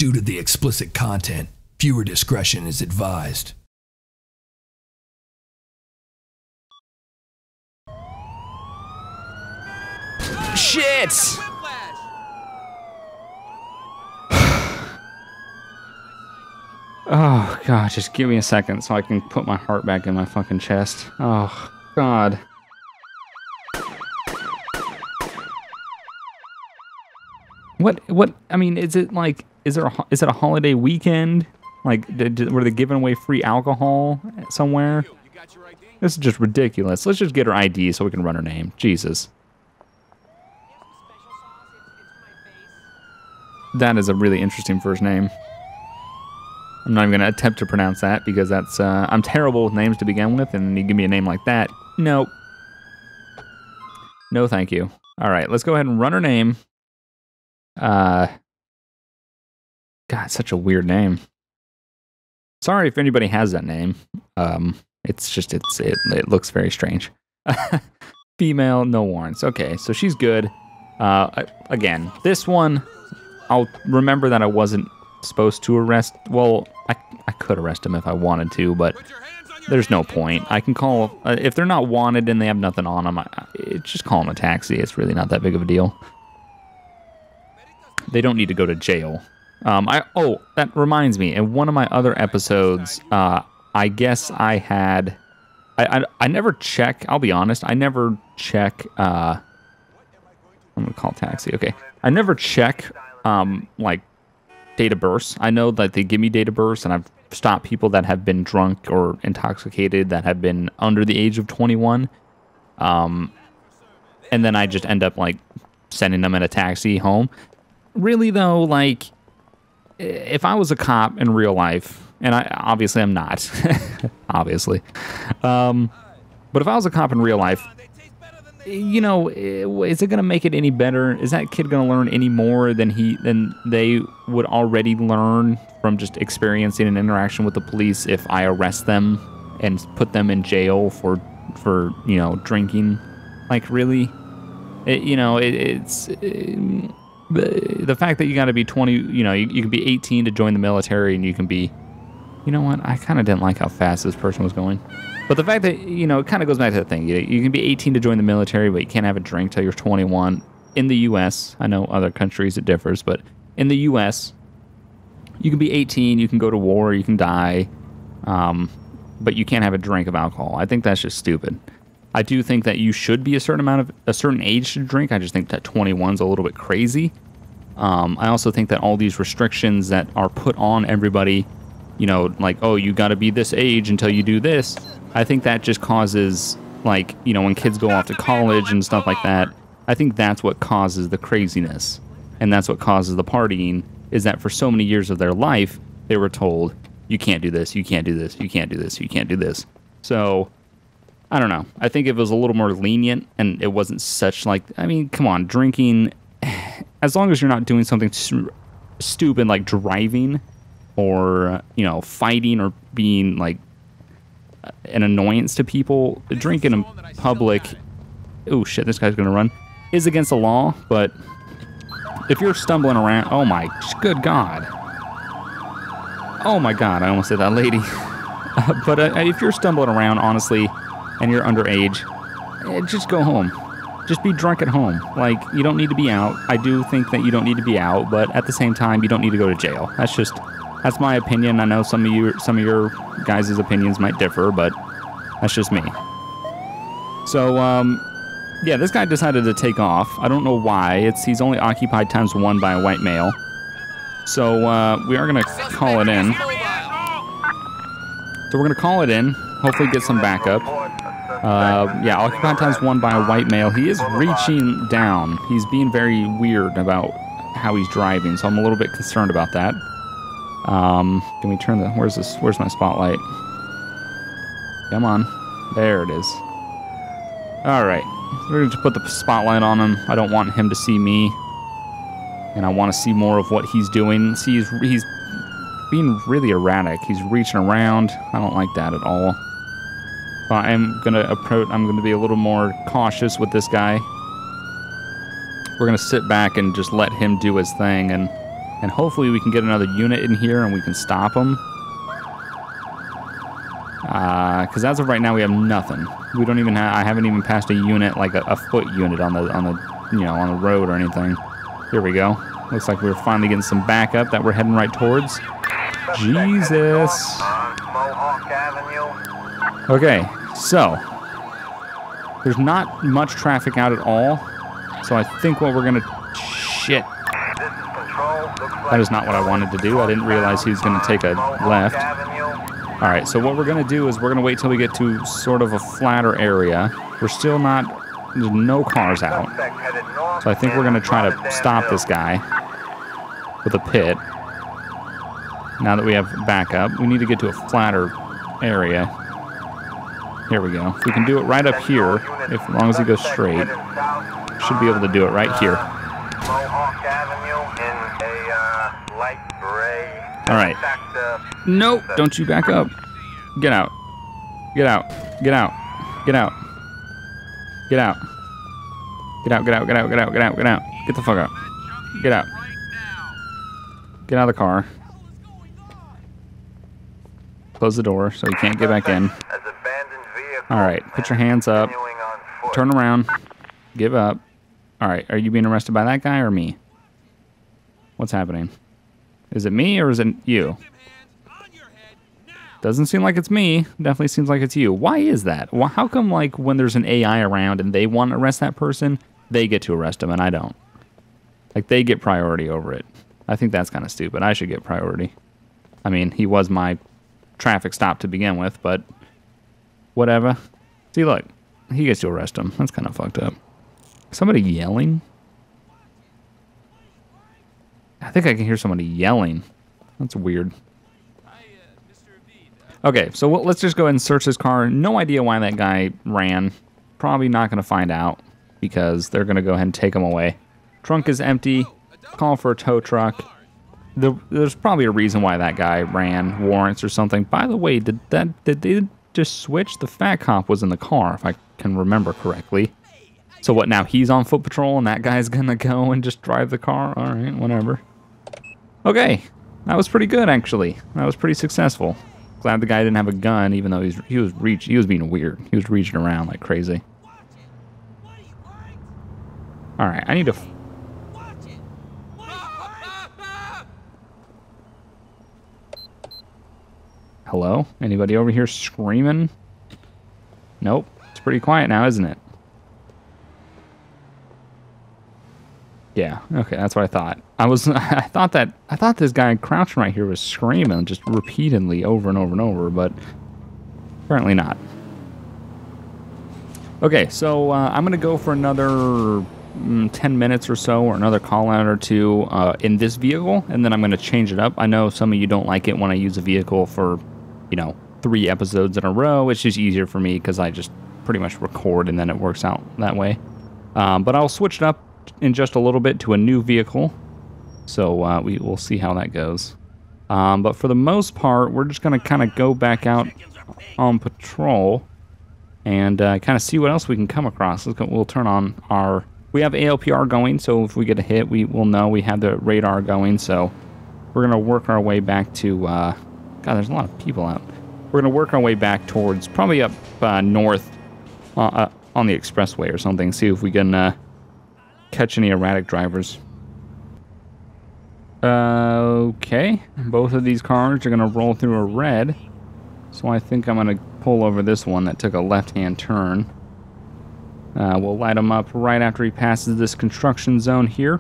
Due to the explicit content, viewer discretion is advised. Shit! Oh, God, just give me a second so I can put my heart back in my fucking chest. Oh, God. What, I mean, is it like, is it a holiday weekend? Like, were they giving away free alcohol somewhere? This is just ridiculous. Let's just get her ID so we can run her name. Jesus. That is a really interesting first name. I'm not even going to attempt to pronounce that because that's, I'm terrible with names to begin with, and you give me a name like that. Nope. No, thank you. All right, let's go ahead and run her name. God, such a weird name. Sorry if anybody has that name. It's just, it looks very strange. Female, no warrants. Okay, so she's good. Again, this one, I'll remember that I wasn't supposed to arrest. Well, I could arrest him if I wanted to, but there's no point. I can call, if they're not wanted and they have nothing on them, just call them a taxi. It's really not that big of a deal. They don't need to go to jail. Oh, that reminds me. In one of my other episodes, I guess I had, I never check, I'll be honest, I never check, I'm gonna call taxi, okay. I never check, like, date of births. I know that they give me date of births, and I've stopped people that have been drunk or intoxicated that have been under the age of 21. And then I just end up, like, sending them in a taxi home. Really, though, like, if I was a cop in real life, and obviously I'm not, obviously, but if I was a cop in real life, you know, is it going to make it any better? Is that kid going to learn any more than they would already learn from just experiencing an interaction with the police if I arrest them and put them in jail for you know, drinking? Like, really? The fact that you got to be 20, you know, you can be 18 to join the military, and you can be, you know what, I kind of didn't like how fast this person was going. But the fact that, you know, it kind of goes back to the thing. You can be 18 to join the military, but you can't have a drink till you're 21. In the U.S., I know other countries it differs, but in the U.S., you can be 18, you can go to war, you can die, but you can't have a drink of alcohol. I think that's just stupid. I do think that you should be a certain age to drink. I just think that 21's a little bit crazy. I also think that all these restrictions that are put on everybody, you know, like, oh, you got to be this age until you do this. I think that just causes, like, you know, when kids go off to college and stuff like that, I think that's what causes the craziness. And that's what causes the partying, is that for so many years of their life, they were told, you can't do this, you can't do this, you can't do this, you can't do this. So, I don't know. I think if it was a little more lenient and it wasn't such, like, I mean, come on, drinking, as long as you're not doing something stupid like driving or, you know, fighting or being, like, an annoyance to people, drinking in public, oh shit, this guy's gonna run, is against the law. But if you're stumbling around, oh my good God. Oh my God, I almost said that lady. But if you're stumbling around, honestly, and you're underage, just go home. Just be drunk at home. Like, you don't need to be out. I do think that you don't need to be out, but at the same time, you don't need to go to jail. That's my opinion. I know some of your guys' opinions might differ, but that's just me. So, yeah, this guy decided to take off. I don't know why. He's only occupied ×1 by a white male. So, we are going to call it in. So we're going to call it in. Hopefully get some backup. Yeah, occupied ×1 by a white male. He is reaching down. He's being very weird about how he's driving, so I'm a little bit concerned about that. Can we turn the... Where's my spotlight? Come on. There it is. Alright. We're going to put the spotlight on him. I don't want him to see me. And I want to see more of what he's doing. See, he's being really erratic. He's reaching around. I don't like that at all. I'm going to be a little more cautious with this guy. We're going to sit back and just let him do his thing, and And hopefully we can get another unit in here and we can stop them. Because as of right now, we have nothing. We don't even have. I haven't even passed a unit, like a foot unit on the you know, on the road or anything. Here we go. Looks like we're finally getting some backup that we're heading right towards. Jesus. Okay, so there's not much traffic out at all. So I think what we're gonna. Shit. That is not what I wanted to do. I didn't realize he was gonna take a left. All right, so what we're going to do is we're going to wait till we get to sort of a flatter area. We're still not, there's no cars out. So I think we're going to try to stop this guy with a pit. Now that we have backup, we need to get to a flatter area. Here we go. If we can do it right up here, as long as he goes straight, should be able to do it right here. All right. Nope, don't you back up. Get out. Get out. Get out. Get out. Get out. Get out, get out, get out, get out, get out, get out. Get the fuck out. Get out. Get out of the car. Close the door so he can't get back in. Alright, put your hands up. Turn around. Give up. Alright, are you being arrested by that guy or me? What's happening? Is it me or is it you? Doesn't seem like it's me. Definitely seems like it's you. Why is that? Well, how come, like, when there's an AI around and they want to arrest that person, they get to arrest him and I don't? Like, they get priority over it. I think that's kind of stupid. I should get priority. I mean, he was my traffic stop to begin with, but whatever. See, look. He gets to arrest him. That's kind of fucked up. Somebody yelling? I think I can hear somebody yelling. That's weird. Okay, so let's just go ahead and search this car. No idea why that guy ran. Probably not going to find out because they're going to go ahead and take him away. Trunk is empty. Call for a tow truck. There's probably a reason why that guy ran. Warrants or something. By the way, did they just switch? The fat cop was in the car, if I can remember correctly. So what, now he's on foot patrol and that guy's going to go and just drive the car? All right, whatever. Okay, that was pretty good, actually. That was pretty successful. Glad the guy didn't have a gun, even though he was being weird. He was reaching around like crazy. All right, I need to. Hello? Anybody over here screaming? Nope. It's pretty quiet now, isn't it? Yeah, okay, that's what I thought. I thought this guy crouching right here was screaming just repeatedly over and over and over, but apparently not. Okay, so I'm gonna go for another 10 minutes or so, or another call out or two in this vehicle, and then I'm gonna change it up. I know some of you don't like it when I use a vehicle for, you know, 3 episodes in a row. It's just easier for me because I just pretty much record and then it works out that way. But I'll switch it up in just a little bit to a new vehicle, so we will see how that goes. But for the most part, we're just going to kind of go back out on patrol and kind of see what else we can come across. We'll turn on our... We have ALPR going, so if we get a hit, we will know we have the radar going, so we're going to work our way back to... God, there's a lot of people out. We're going to work our way back towards, probably up north on the expressway or something, see if we can... catch any erratic drivers. Okay, both of these cars are going to roll through a red, so I think I'm going to pull over this one that took a left-hand turn. We'll light him up right after he passes this construction zone here.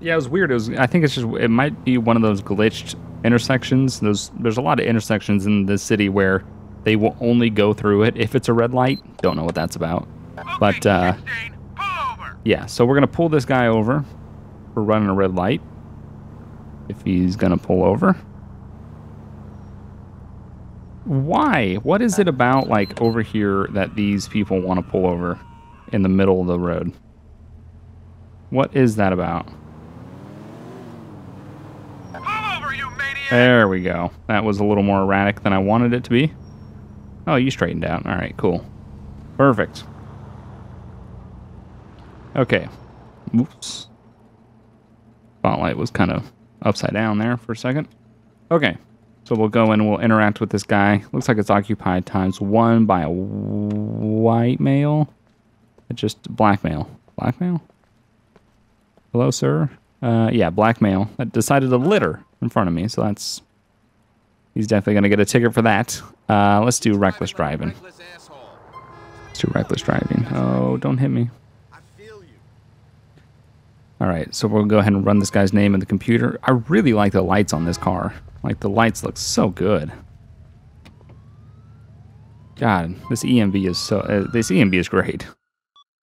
Yeah, it was weird. I think it might be one of those glitched intersections. There's a lot of intersections in this city where they will only go through it if it's a red light. Don't know what that's about, but yeah, so we're going to pull this guy over for running a red light, if he's going to pull over. Why? What is it about, like, over here that these people want to pull over in the middle of the road? What is that about? Pull over, you maniac! There we go. That was a little more erratic than I wanted it to be. Oh, you straightened out. All right, cool. Perfect. Okay. Oops. Spotlight was kind of upside down there for a second. Okay, so we'll go in and we'll interact with this guy. Looks like it's occupied ×1 by a white male. Just black male. Black male? Hello, sir? Yeah, black male that decided to litter in front of me, so that's... He's definitely going to get a ticket for that. Let's do reckless driving. Let's do reckless driving. Oh, don't hit me. Alright, so we'll go ahead and run this guy's name in the computer. I really like the lights on this car. Like, the lights look so good. God, this EMV is so... this EMV is great.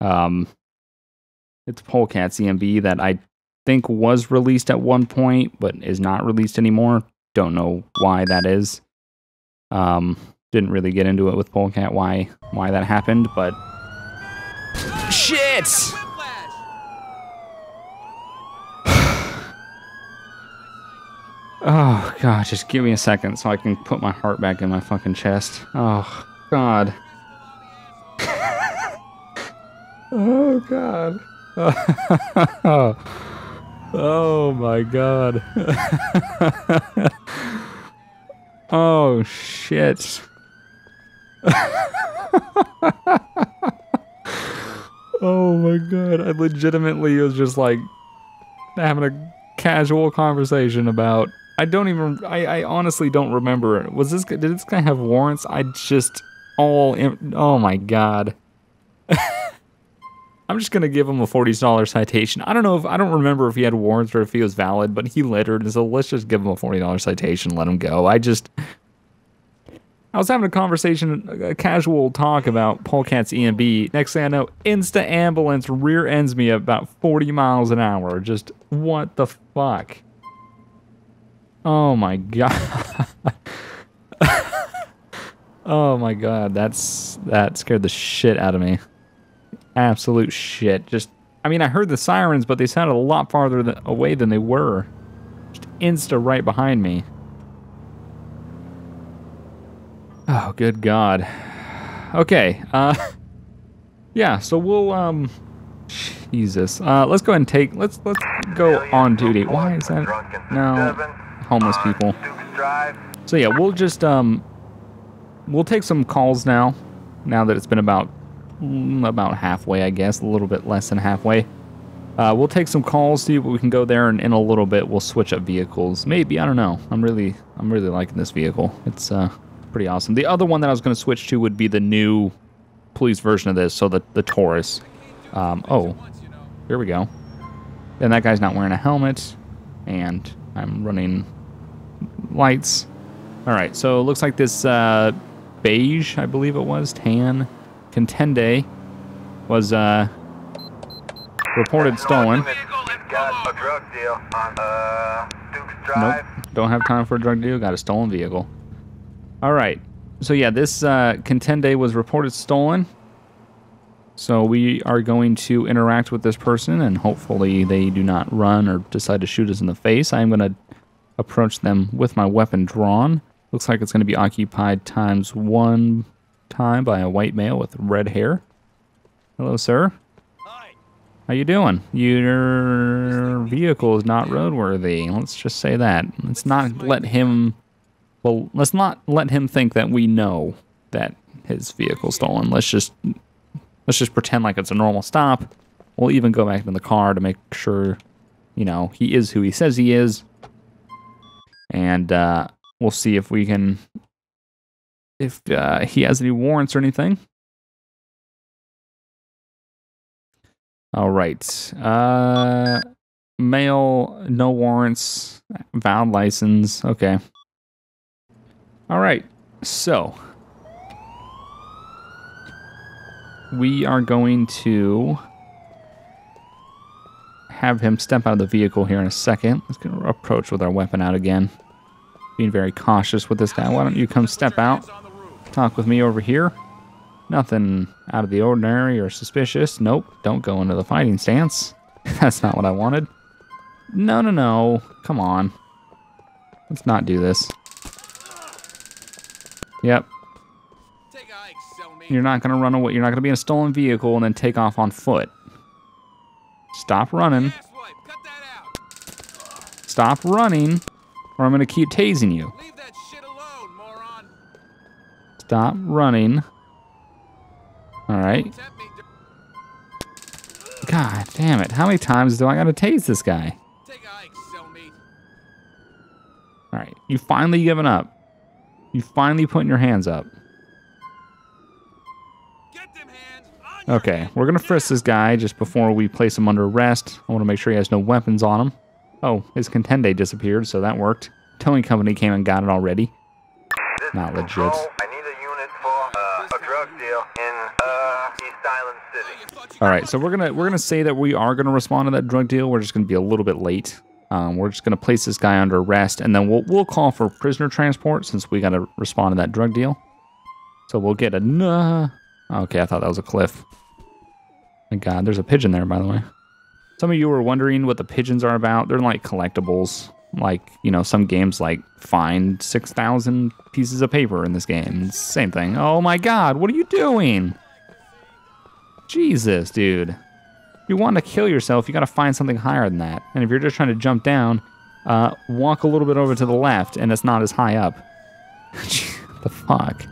It's Polecat's EMV that I think was released at one point, but is not released anymore. Don't know why that is. Didn't really get into it with Polecat why that happened, but... Shit! Oh, God, just give me a second so I can put my heart back in my fucking chest. Oh, God. Oh, God. Oh, my God. Oh, shit. Oh, my God. I legitimately was just, like, having a casual conversation about... I honestly don't remember. Did this guy have warrants? Oh my God. I'm just gonna give him a $40 citation. I don't remember if he had warrants or if he was valid, but he littered, so let's just give him a $40 citation and let him go. I was having a conversation, a casual talk about Polecat's EMB. Next thing I know, Insta ambulance rear ends me at about 40 miles an hour. Just what the fuck? Oh my God. Oh my God, that scared the shit out of me. Absolute shit. I mean, I heard the sirens, but they sounded a lot farther away than they were. Just insta right behind me. Oh, good God. Okay, yeah, so we'll, Jesus. Let's go ahead and let's go on duty. Why is that? No, homeless people. So yeah, we'll just, we'll take some calls now that it's been about halfway, I guess, a little bit less than halfway. We'll take some calls, see what we can go there, and in a little bit we'll switch up vehicles. Maybe, I don't know. I'm really liking this vehicle. It's pretty awesome. The other one that I was going to switch to would be the new police version of this, so the Taurus. Oh, here we go. And that guy's not wearing a helmet, and I'm running lights. All right, so it looks like this beige, I believe it was, tan Contende was reported stolen. Got a drug deal on Duke's Drive. Nope, don't have time for a drug deal. Got a stolen vehicle. All right, so yeah, this Contende was reported stolen. So we are going to interact with this person, and hopefully they do not run or decide to shoot us in the face. I'm going to approach them with my weapon drawn. Looks like it's going to be occupied ×1 time by a white male with red hair. Hello, sir. Hi. How you doing? Your vehicle is not roadworthy. Let's just say that. Let's not let him think that we know that his vehicle's stolen. Let's just pretend like it's a normal stop. We'll even go back in the car to make sure, you know, he is who he says he is. And we'll see if we can, if he has any warrants or anything. All right. Male, no warrants, valid license. Okay. All right. So we are going to have him step out of the vehicle here in a second. Let's get approach with our weapon out again. Being very cautious with this guy. Why don't you come step out? Talk with me over here. Nothing out of the ordinary or suspicious. Nope, don't go into the fighting stance. That's not what I wanted. No, no, no. Come on. Let's not do this. Yep. You're not going to run away. You're not going to be in a stolen vehicle and then take off on foot. Stop running. stop running, or I'm gonna keep tasing you. Leave that shit alone, moron. Stop running. All right. Tempt me. God damn it. How many times do I gotta tase this guy? Take a hike, sell meat. All right. You finally given up. You finally putting your hands up. Get them hands on your Okay. head. We're gonna frisk this guy just before we place him under arrest. I want to make sure he has no weapons on him. Oh, his contende disappeared, so that worked. Towing company came and got it already. This Not is legit. Control. I need a unit for a drug deal in East Island City. You thought you All right, so we're gonna say that we are gonna respond to that drug deal. We're just gonna be a little bit late. We're just gonna place this guy under arrest, and then we'll call for prisoner transport since we gotta respond to that drug deal. So we'll get a Okay, I thought that was a cliff. Thank God, there's a pigeon there, by the way. Some of you were wondering what the pigeons are about. They're like collectibles. Like, you know, some games like find 6,000 pieces of paper in this game. Same thing. Oh my God, what are you doing? Jesus, dude. If you want to kill yourself, you got to find something higher than that. And if you're just trying to jump down, walk a little bit over to the left, and it's not as high up. The fuck?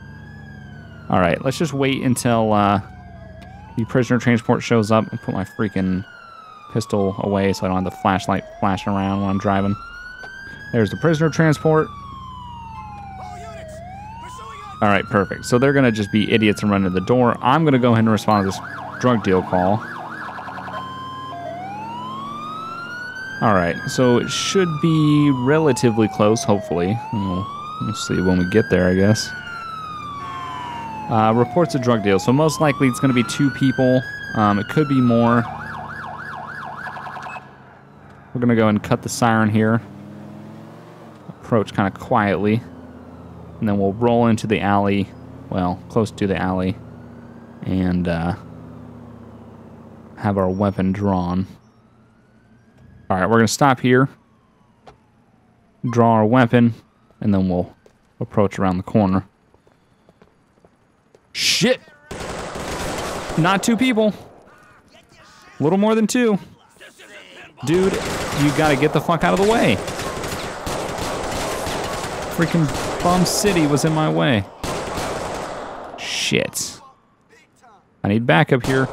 All right, let's just wait until the prisoner transport shows up and put my freaking pistol away so I don't have the flashlight flashing around when I'm driving. There's the prisoner transport. all units pursuing on. All right, perfect. So they're going to just be idiots and run to the door. I'm going to go ahead and respond to this drug deal call. All right, so it should be relatively close, hopefully. We'll see when we get there, I guess. Reports a drug deal. So most likely it's going to be 2 people. It could be more. We're going to go and cut the siren here. Approach kind of quietly. And then we'll roll into the alley. Well, close to the alley. And have our weapon drawn. All right, we're going to stop here. Draw our weapon. And then we'll approach around the corner. Shit! Not 2 people. A little more than 2. Dude, you gotta get the fuck out of the way. Freaking Bum City was in my way. Shit. I need backup here.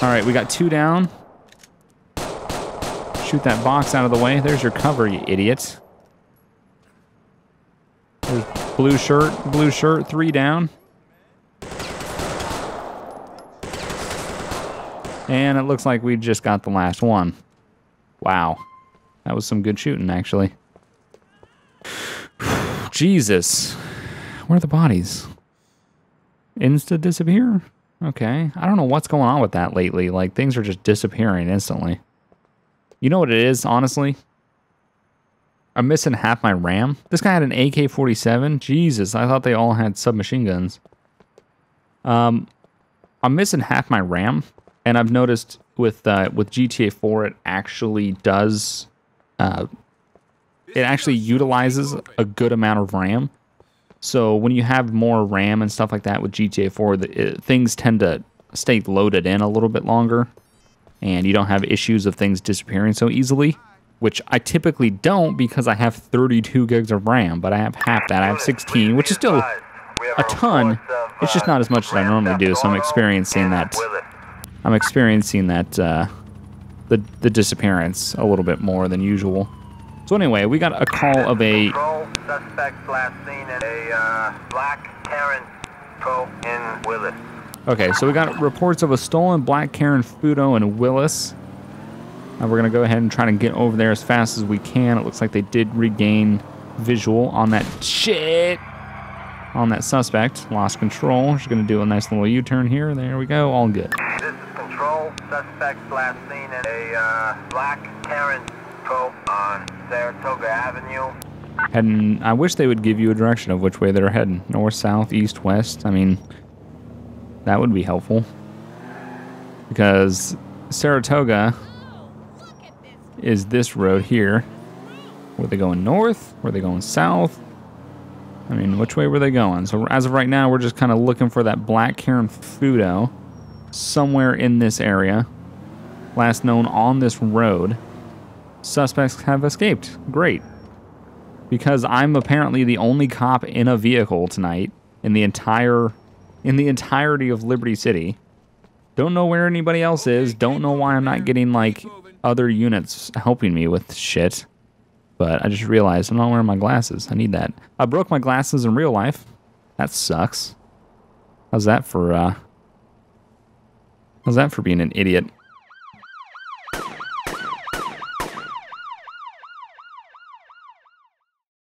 Alright, we got 2 down. Shoot that box out of the way. There's your cover, you idiot. There's blue shirt, 3 down. And it looks like we just got the last one. Wow. That was some good shooting, actually. Jesus. Where are the bodies? Insta disappear? Okay. I don't know what's going on with that lately. Like, things are just disappearing instantly. You know what it is, honestly? I'm missing half my RAM. This guy had an AK-47. Jesus, I thought they all had submachine guns. I'm missing half my RAM. And I've noticed with GTA 4, it actually does, it actually utilizes a good amount of RAM. So when you have more RAM and stuff like that with GTA 4, things tend to stay loaded in a little bit longer. And you don't have issues of things disappearing so easily. Which I typically don't because I have 32 gigs of RAM. But I have half that. I have 16, which is still a ton. It's just not as much as I normally do. So I'm experiencing that. I'm experiencing that, the disappearance a little bit more than usual. So anyway, we got a call of a... Suspect last seen in a black Karen in Willis. Okay, so we got reports of a stolen black Karen Fudo in Willis. We're going to go ahead and try to get over there as fast as we can. It looks like they did regain visual on that shit. On that suspect. Lost control. Just going to do a nice little U-turn here. There we go. All good. This is Control. Suspect last seen in a black Karen on Saratoga Avenue. Heading, I wish they would give you a direction of which way they're heading. North, south, east, west. I mean, that would be helpful. Because Saratoga is this road here. Were they going north? Were they going south? I mean, which way were they going? So as of right now, we're just kind of looking for that black Karen Fudo somewhere in this area. last known on this road. Suspects have escaped. Great. Because I'm apparently the only cop in a vehicle tonight in the entirety of Liberty City. Don't know where anybody else is. Don't know why I'm not getting, like, other units helping me with shit. But I just realized I'm not wearing my glasses. I need that. I broke my glasses in real life. That sucks. How's that for being an idiot?